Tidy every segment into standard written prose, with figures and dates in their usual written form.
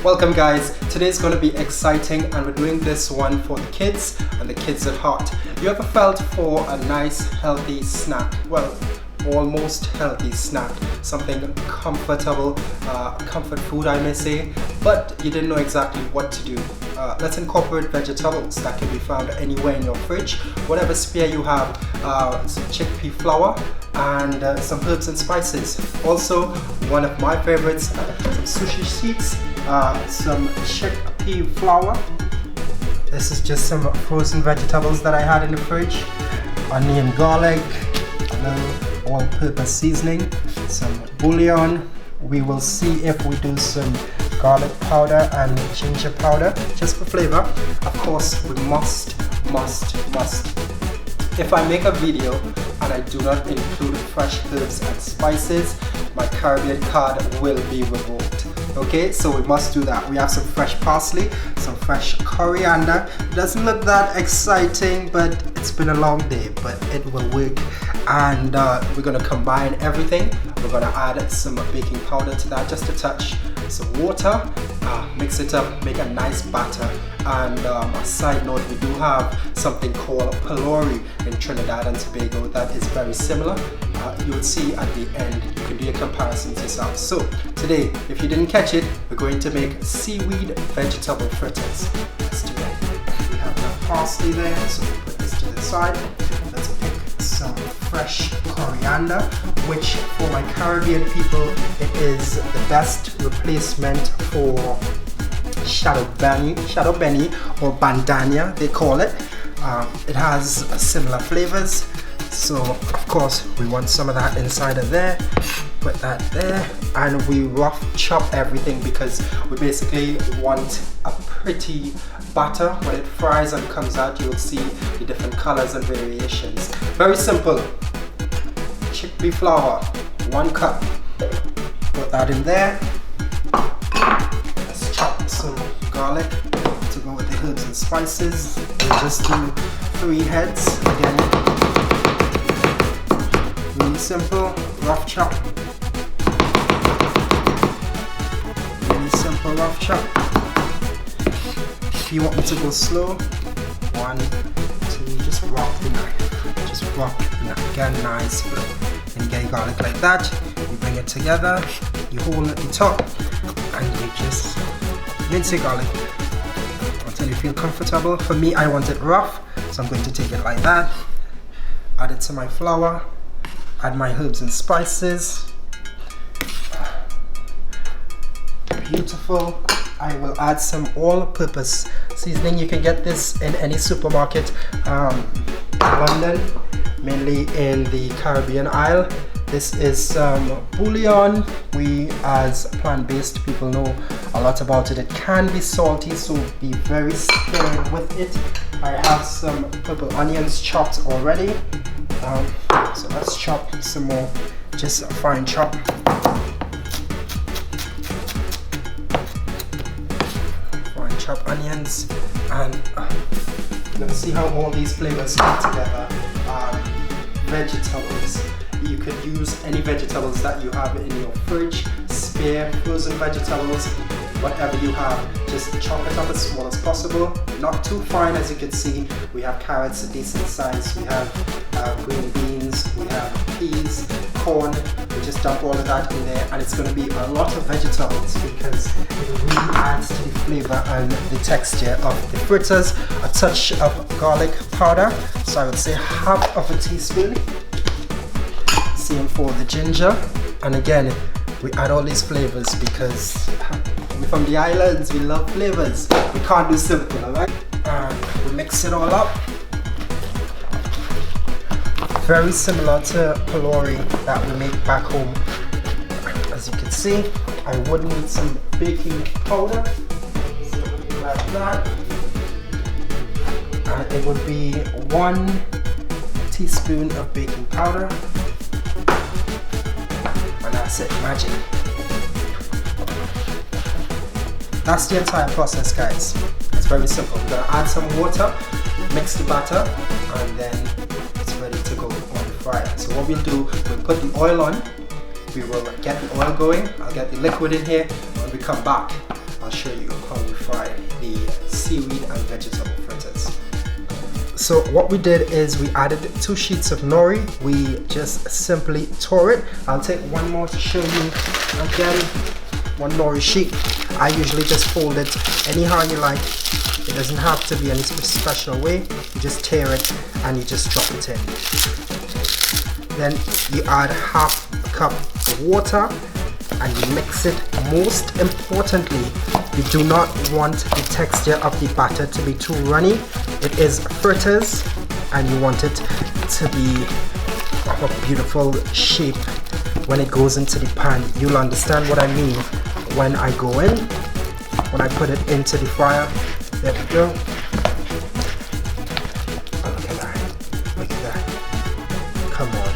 Welcome guys, today's going to be exciting and we're doing this one for the kids and the kids at heart. You ever felt for a nice healthy snack? Well, almost healthy snack, something comfortable, comfort food I may say, but you didn't know exactly what to do. Let's incorporate vegetables that can be found anywhere in your fridge, whatever spare you have, some chickpea flour and some herbs and spices. Also, one of my favorites, some sushi sheets, some chickpea flour. This is just some frozen vegetables that I had in the fridge, onion, garlic, a little all-purpose seasoning, some bouillon. We will see if we do some garlic powder and ginger powder just for flavor. Of course, we must. If I make a video and I do not include fresh herbs and spices, my Caribbean card will be revoked. Okay, so we must do that. We have some fresh parsley, some fresh coriander. It doesn't look that exciting, but it's been a long day, but it will work. And we're gonna combine everything. We're gonna add some baking powder to that, just a touch, some water, mix it up, make a nice batter. And a side note, we do have something called pylori in Trinidad and Tobago that is very similar. You will see at the end, you can do a comparison yourself. So today, if you didn't catch it, we're going to make seaweed vegetable fritters. Let's do it. We have the parsley there, so we put this to the side. Let's pick some fresh coriander, which for my Caribbean people, it is the best replacement for shadow benny or bandania, they call it. It has similar flavors, so of course we want some of that inside of there. Put that there, and we rough chop everything because we basically want a pretty batter. When it fries and comes out, you'll see the different colors and variations. Very simple. Chickpea flour, 1 cup. Put that in there. Let's chop some garlic to go with the herbs and spices. We'll just do 3 heads. Again, really simple, rough chop. Really simple, rough chop. If you want me to go slow, 1, 2, just rock the knife. Just rock the knife. Again, nice flow. And you get your garlic like that. You bring it together. You hold at the top, and you just mince your garlic until you feel comfortable. For me, I want it rough, so I'm going to take it like that. Add it to my flour. Add my herbs and spices. Beautiful. I will add some all-purpose seasoning. You can get this in any supermarket. London, mainly in the Caribbean aisle. This is some bouillon. We as plant-based people know a lot about it. It can be salty, so be very sparing with it. I have some purple onions chopped already. So let's chop some more, just a fine chop. Fine chop onions, and you're gonna see how all these flavors come together. Vegetables. You could use any vegetables that you have in your fridge, spare frozen vegetables, whatever you have, just chop it up as small as possible, not too fine. As you can see, we have carrots a decent size, we have green beans, we have peas, corn. We just dump all of that in there, and it's going to be a lot of vegetables because it really adds to the flavor and the texture of the fritters. A touch of garlic powder, so I would say half of a teaspoon. Same for the ginger, and again we add all these flavors because we're from the islands, we love flavors. We can't do simple, alright? And we mix it all up. Very similar to pylori that we make back home. As you can see, I would need some baking powder, so like that. And it would be 1 teaspoon of baking powder. And that's it, magic. That's the entire process, guys. It's very simple. We're gonna add some water, mix the batter, and then it's ready to go on the fryer. So what we'll do, we'll put the oil on, we will get the oil going, I'll get the liquid in here. When we come back, I'll show you how we fry the seaweed and vegetable fritters. So what we did is we added 2 sheets of nori. We just simply tore it. I'll take one more to show you. Again, 1 nori sheet. I usually just fold it anyhow you like. It doesn't have to be any special way. You just tear it and you just drop it in. Then you add half a cup of water and you mix it. Most importantly, you do not want the texture of the batter to be too runny. It is fritters and you want it to be of a beautiful shape when it goes into the pan. You'll understand what I mean when I go in, when I put it into the fryer. There we go. Oh, look at that. Look at that. Come on.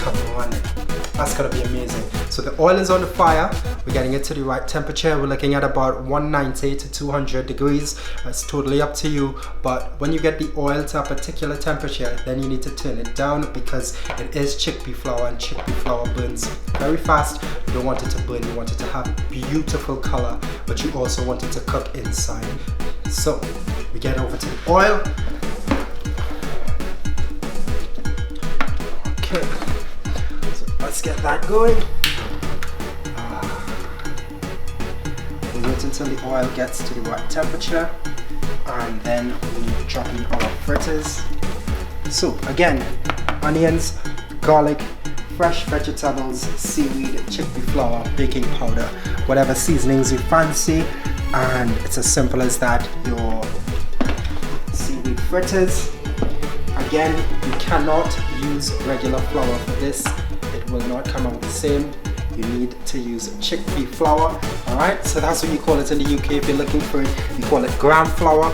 Come on. That's gonna be amazing. So the oil is on the fire. We're getting it to the right temperature. We're looking at about 190 to 200 degrees. It's totally up to you. But when you get the oil to a particular temperature, then you need to turn it down because it is chickpea flour and chickpea flour burns very fast. You don't want it to burn. You want it to have beautiful color, but you also want it to cook inside. So we get over to the oil. Okay. So let's get that going. Wait until the oil gets to the right temperature and then we drop in our fritters. So again, onions, garlic, fresh vegetables, seaweed, chickpea flour, baking powder, whatever seasonings you fancy, and it's as simple as that. Your seaweed fritters. Again, you cannot use regular flour for this. It will not come out the same. You need to use chickpea flour. Alright, so that's what you call it in the UK. If you're looking for it, you call it gram flour.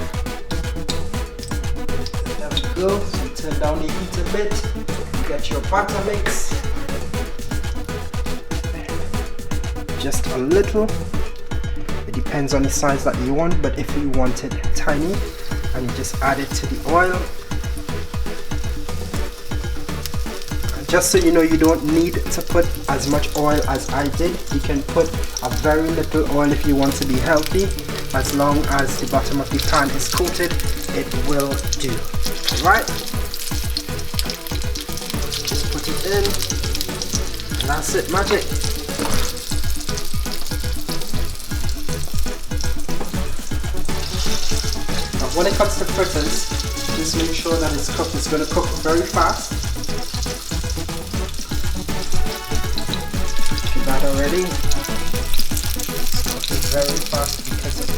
There we go. So you turn down the heat a bit. You get your batter mix. Just a little. It depends on the size that you want, but if you want it tiny, and you just add it to the oil. Just so you know, you don't need to put as much oil as I did. You can put a very little oil if you want to be healthy. As long as the bottom of the pan is coated, it will do. Alright? Just put it in. And that's it, magic. Now when it comes to fritters, just make sure that it's cooked. It's going to cook very fast. Already. It's cooking very fast because of the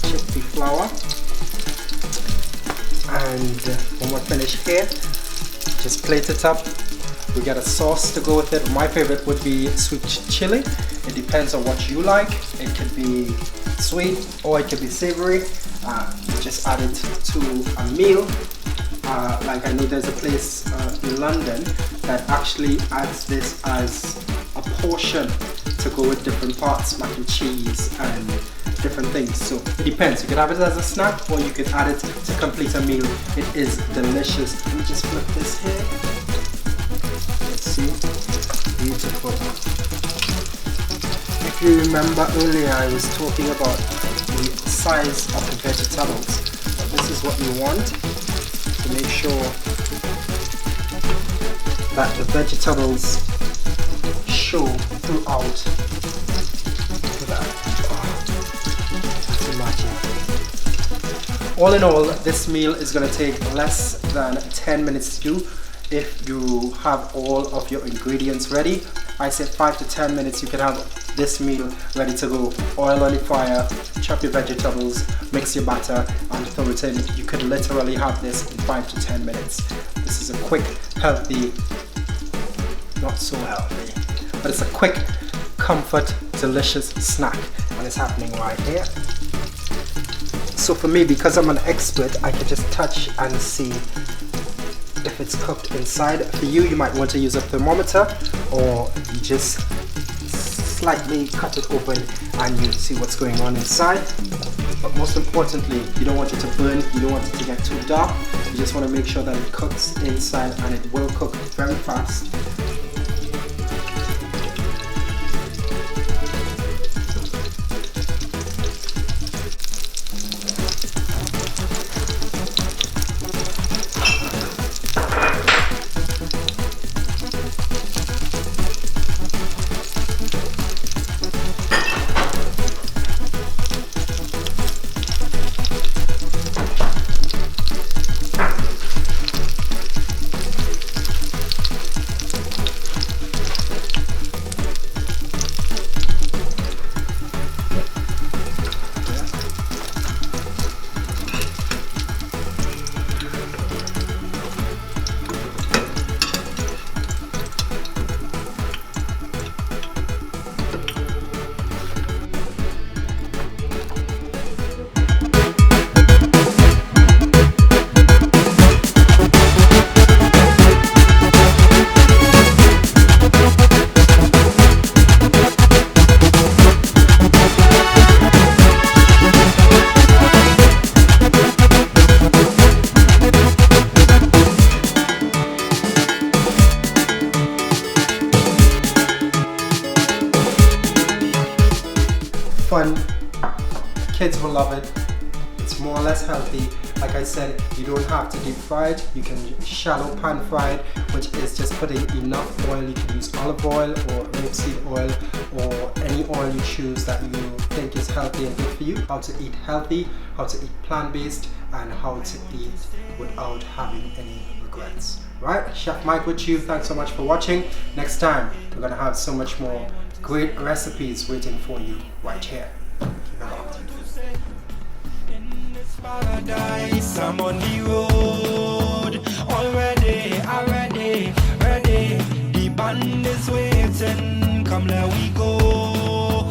chickpea flour. And when we're finished here, just plate it up. We get a sauce to go with it. My favorite would be sweet chili. It depends on what you like. It could be sweet or it could be savory. Just add it to a meal. Like I know there's a place in London that actually adds this as a portion to go with different parts, mac and cheese and different things. So it depends. You could have it as a snack or you could add it to complete a meal. It is delicious. Let me just flip this here. Let's see. Beautiful. If you remember earlier, I was talking about the size of the vegetables. But this is what you want to make sure that the vegetables show throughout. Look at that. Oh, that's magic. All in all, this meal is going to take less than 10 minutes to do if you have all of your ingredients ready. I said 5 to 10 minutes you can have this meal ready to go. Oil on the fire, chop your vegetables, mix your batter and throw it in. You could literally have this in 5 to 10 minutes. This is a quick, healthy, not so healthy, but it's a quick, comfort, delicious snack, and it's happening right here. So for me, because I'm an expert, I can just touch and see if it's cooked inside. For you, you might want to use a thermometer, or you just slightly cut it open and you see what's going on inside. But most importantly, you don't want it to burn, you don't want it to get too dark. You just want to make sure that it cooks inside, and it will cook very fast. love it. It's more or less healthy. Like I said, you don't have to deep fry it. You can shallow pan fry it, which is just putting enough oil. You can use olive oil or rapeseed oil or any oil you choose that you think is healthy and good for you. How to eat healthy, how to eat plant-based, and how to eat without having any regrets. Right, Chef Mike with you. Thanks so much for watching. Next time, we're gonna have so much more great recipes waiting for you right here. Keep it locked. Paradise, I'm on the road already, ready. The band is waiting. Come, let we go.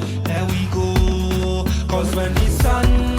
'Cause when the sun